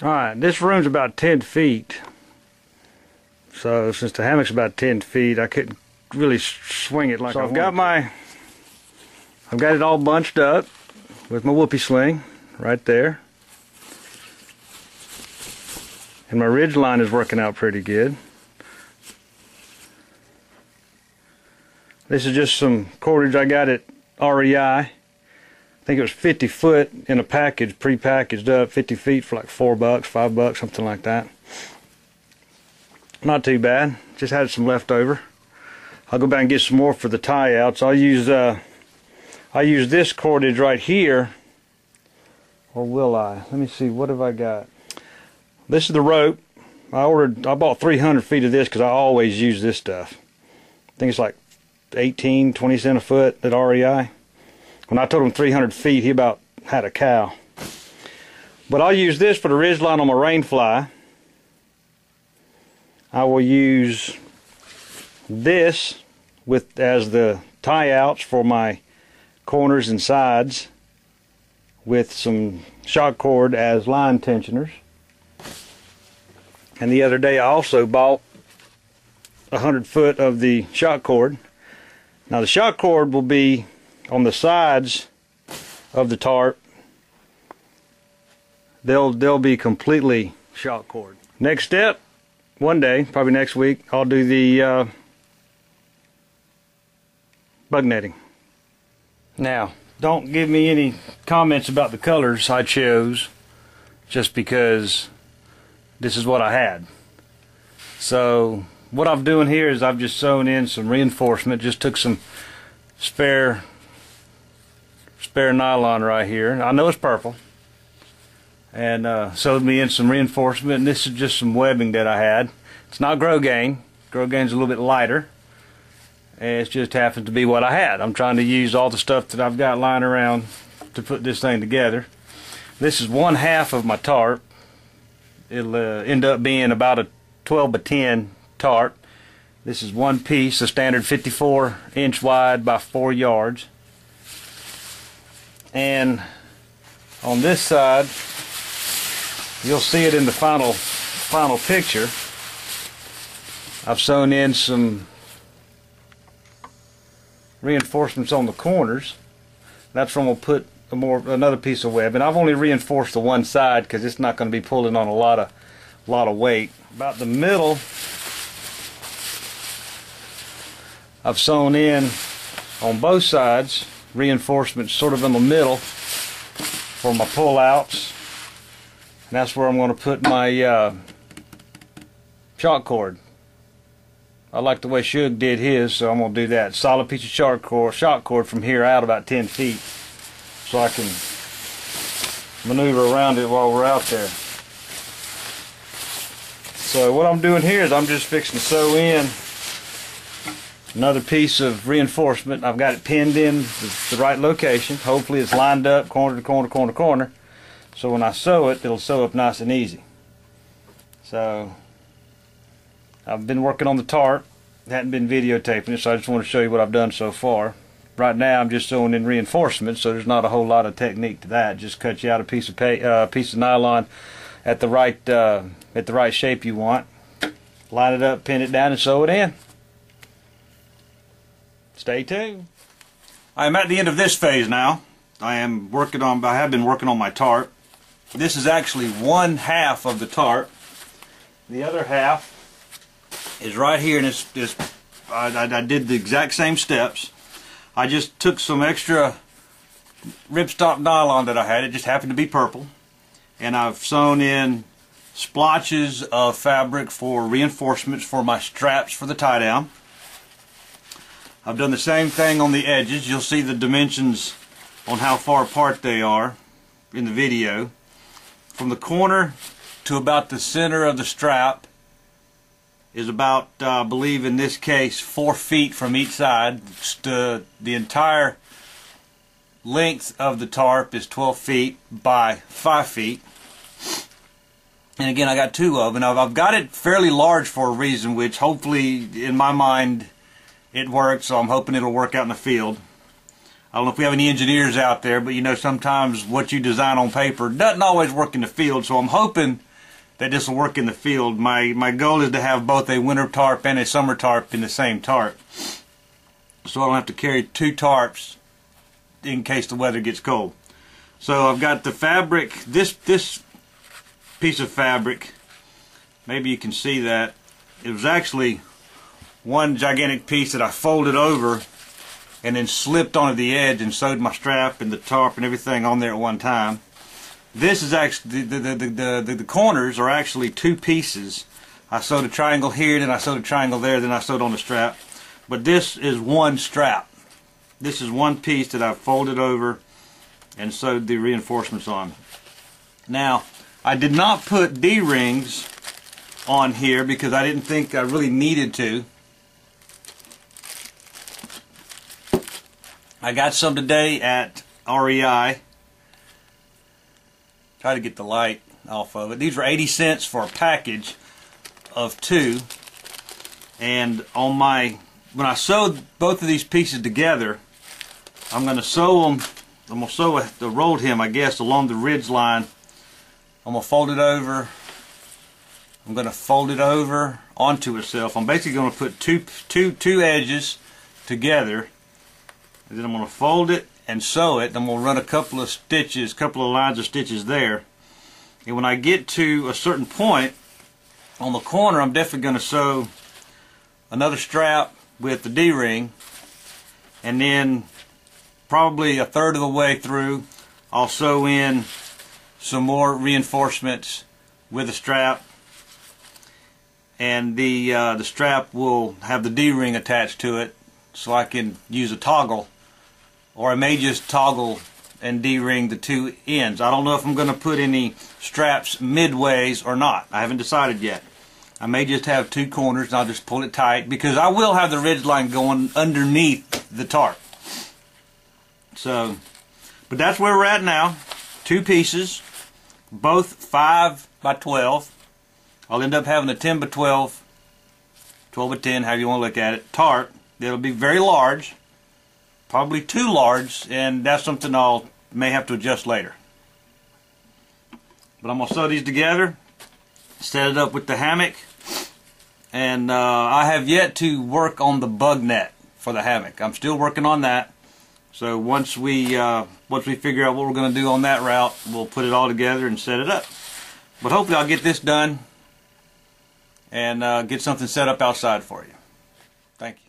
Alright, this room's about 10 feet. So since the hammock's about 10 feet, I couldn't really swing it like I wanted. So I've got it all bunched up with my whoopee sling right there. And my ridge line is working out pretty good. This is just some cordage I got at REI. I think it was 50 foot in a package, pre-packaged up, 50 feet for like $4, $5, something like that. Not too bad. Just had some left over. I'll go back and get some more for the tie outs. I use this cordage right here, or will I? Let me see. What have I got? This is the rope. I bought 300 feet of this because I always use this stuff. I think it's like 18, 20 cents a foot at REI. When I told him 300 feet, he about had a cow. But I'll use this for the ridge line on my rain fly. I will use this as the tie outs for my corners and sides, with some shock cord as line tensioners. And the other day I also bought 100 foot of the shock cord. Now the shock cord will be on the sides of the tarp. They'll be completely shock cord. Next step, one day, probably next week, I'll do the bug netting. Now, don't give me any comments about the colors I chose, just because this is what I had. So what I'm doing here is I've just sewn in some reinforcement. Just took some spare nylon right here. I know it's purple, and sewed me in some reinforcement. And this is just some webbing that I had. It's not Grosgain. Grosgain's a little bit lighter, and it just happens to be what I had. I'm trying to use all the stuff that I've got lying around to put this thing together. This is 1/2 of my tarp. It'll end up being about a 12 by 10 tarp. This is one piece, a standard 54 inch wide by 4 yards. And on this side, you'll see it in the final picture. I've sewn in some reinforcements on the corners. That's where I'm going to put another piece of web, and I've only reinforced the one side because it's not going to be pulling on a lot of weight. About the middle, I've sewn in on both sides reinforcements sort of in the middle for my pull-outs, and that's where I'm going to put my shock cord. I like the way Shug did his, so I'm going to do that. Solid piece of shock cord from here out about 10 feet. So I can maneuver around it while we're out there. So what I'm doing here is I'm just fixing to sew in another piece of reinforcement. I've got it pinned in the right location. Hopefully it's lined up corner to corner, corner to corner. So when I sew it, it'll sew up nice and easy. So I've been working on the tarp. Hadn't been videotaping it, so I just want to show you what I've done so far. Right now I'm just sewing in reinforcements, so there's not a whole lot of technique to that. Just cut you out a piece of nylon at the right shape you want. Line it up, pin it down, and sew it in. Stay tuned. I'm at the end of this phase now. I have been working on my tarp. This is actually 1/2 of the tarp. The other half is right here, and I did the exact same steps. I just took some extra ripstop nylon that I had. It just happened to be purple, and I've sewn in splotches of fabric for reinforcements for my straps for the tie down. I've done the same thing on the edges. You'll see the dimensions on how far apart they are in the video. From the corner to about the center of the strap is about, I believe in this case, 4 feet from each side. The entire length of the tarp is 12 feet by 5 feet. And again, I got 2 of them. I've got it fairly large for a reason, which hopefully, in my mind, it works, so I'm hoping it'll work out in the field. I don't know if we have any engineers out there, but you know, sometimes what you design on paper doesn't always work in the field, so I'm hoping that this will work in the field. My goal is to have both a winter tarp and a summer tarp in the same tarp, so I don't have to carry two tarps in case the weather gets cold. So I've got the fabric, this piece of fabric, maybe you can see that, it was actually one gigantic piece that I folded over and then slipped onto the edge and sewed my strap and the tarp and everything on there at one time. This is actually, the corners are actually two pieces. I sewed a triangle here, then I sewed a triangle there, then I sewed on the strap. But this is one strap. This is one piece that I folded over and sewed the reinforcements on. Now, I did not put D-rings on here because I didn't think I really needed to. I got some today at REI. Try to get the light off of it. These were 80 cents for a package of 2. And on my, when I sewed both of these pieces together, I'm going to sew them. I'm going to sew the rolled hem, I guess, along the ridge line. I'm going to fold it over. I'm going to fold it over onto itself. I'm basically going to put two edges together, and then I'm going to fold it and sew it. I'm going to run a couple of stitches, couple of lines of stitches there. And when I get to a certain point on the corner, I'm definitely going to sew another strap with the D-ring, and then probably a third of the way through, I'll sew in some more reinforcements with a strap, and the strap will have the D-ring attached to it, so I can use a toggle, or I may just toggle and D-ring the two ends. I don't know if I'm going to put any straps midways or not. I haven't decided yet. I may just have two corners and I'll just pull it tight, because I will have the ridge line going underneath the tarp. So, but that's where we're at now. 2 pieces, both 5 by 12. I'll end up having a 10 by 12, 12 by 10, however you want to look at it, tarp. It'll be very large, probably too large, and that's something I'll may have to adjust later. But I'm going to sew these together, set it up with the hammock, and I have yet to work on the bug net for the hammock. I'm still working on that. So once we figure out what we're going to do on that route, we'll put it all together and set it up. But hopefully I'll get this done and get something set up outside for you. Thank you.